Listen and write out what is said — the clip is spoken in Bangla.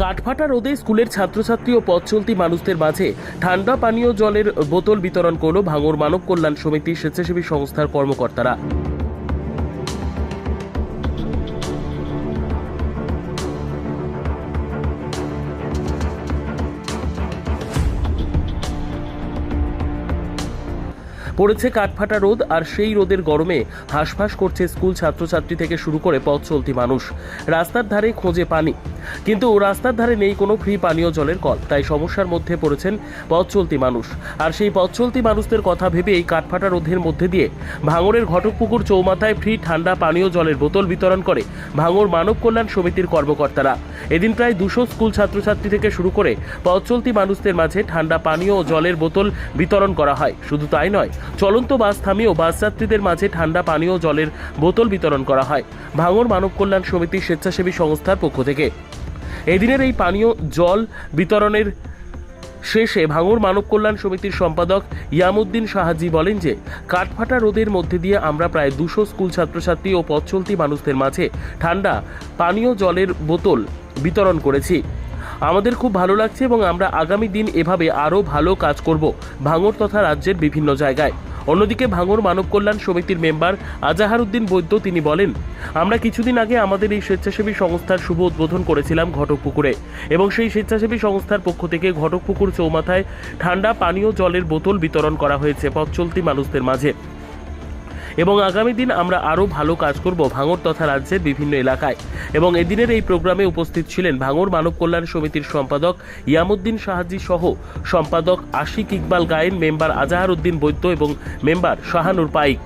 কাঠফাটা রোদে স্কুলের ছাত্রছাত্রী ও পথ চলতি মানুষদের মাঝে ঠান্ডা পানীয় জলের বোতল বিতরণ করল ভাঙড় মানব কল্যাণ সমিতি স্বেচ্ছাসেবী সংস্থার কর্মকর্তারা। পড়েছে কাঠফাটা রোদ, আর সেই রোদের গরমে হাঁসফাঁস করছে স্কুল ছাত্রছাত্রী থেকে শুরু করে পথ চলতি মানুষ। রাস্তার ধারে খোঁজে পানি, কিন্তু রাস্তার ধারে নেই কোনো ফ্রি পানীয় জলের কল, তাই সমস্যার মধ্যে পড়েছেন পথ চলতি মানুষ। আর সেই পথ চলতি মানুষদের কথা ভেবে এই কাঠফাটা রোদের মধ্যে দিয়ে ভাঙড়ের ঘটকপুকুর চৌমাথায় ফ্রি ঠান্ডা পানীয় জলের বোতল বিতরণ করে ভাঙড় মানব কল্যাণ সমিতির কর্মকর্তারা। এদিন প্রায় 200 স্কুল ছাত্রছাত্রী থেকে শুরু করে পথ চলতি মানুষদের মাঝে ঠান্ডা পানীয় ও জলের বোতল বিতরণ করা হয়। শুধু তাই নয়, চলন্ত বাস থামিয়েও বাস যাত্রীদের মাঝে ঠান্ডা পানীয় জলের বোতল বিতরণ করা হয় ভাঙড় মানব কল্যাণ সমিতির স্বেচ্ছাসেবী সংস্থার পক্ষ থেকে। এদিনের এই পানীয় জল বিতরণের শেষে ভাঙড় মানব কল্যাণ সমিতির সম্পাদক ইয়ামউদ্দিন সাহাজি বলেন যে কাঠফাটা রোদের মধ্যে দিয়ে আমরা প্রায় 200 স্কুল ছাত্রছাত্রী ও পথ চলতি মানুষদের মাঝে ঠান্ডা পানীয় জলের বোতল বিতরণ করেছি। আমাদের খুব ভালো লাগছে এবং আমরা আগামী দিন এভাবে আরও ভালো কাজ করব ভাঙড় তথা রাজ্যের বিভিন্ন জায়গায়। অন্যদিকে ভাঙড় মানব কল্যাণ সমিতির মেম্বার আজাহারউদ্দিন বৈদ্য তিনি বলেন, আমরা কিছুদিন আগে আমাদের এই স্বেচ্ছাসেবী সংস্থার শুভ উদ্বোধন করেছিলাম ঘটকপুকুরে, এবং সেই স্বেচ্ছাসেবী সংস্থার পক্ষ থেকে ঘটকপুকুর চৌমাথায় ঠান্ডা পানীয় জলের বোতল বিতরণ করা হয়েছে পথ চলতি মানুষদের মাঝে, এবং আগামী দিন আমরা আরও ভালো কাজ করব ভাঙড় তথা রাজ্যের বিভিন্ন এলাকায়। এবং এদিনের এই প্রোগ্রামে উপস্থিত ছিলেন ভাঙড় মানব কল্যাণ সমিতির সম্পাদক ইয়ামউদ্দিন সাহাজি সহ সম্পাদক আশিক ইকবাল গায়েন, মেম্বার আজাহারউদ্দিন বৈদ্য এবং মেম্বার শাহানুর পাইক।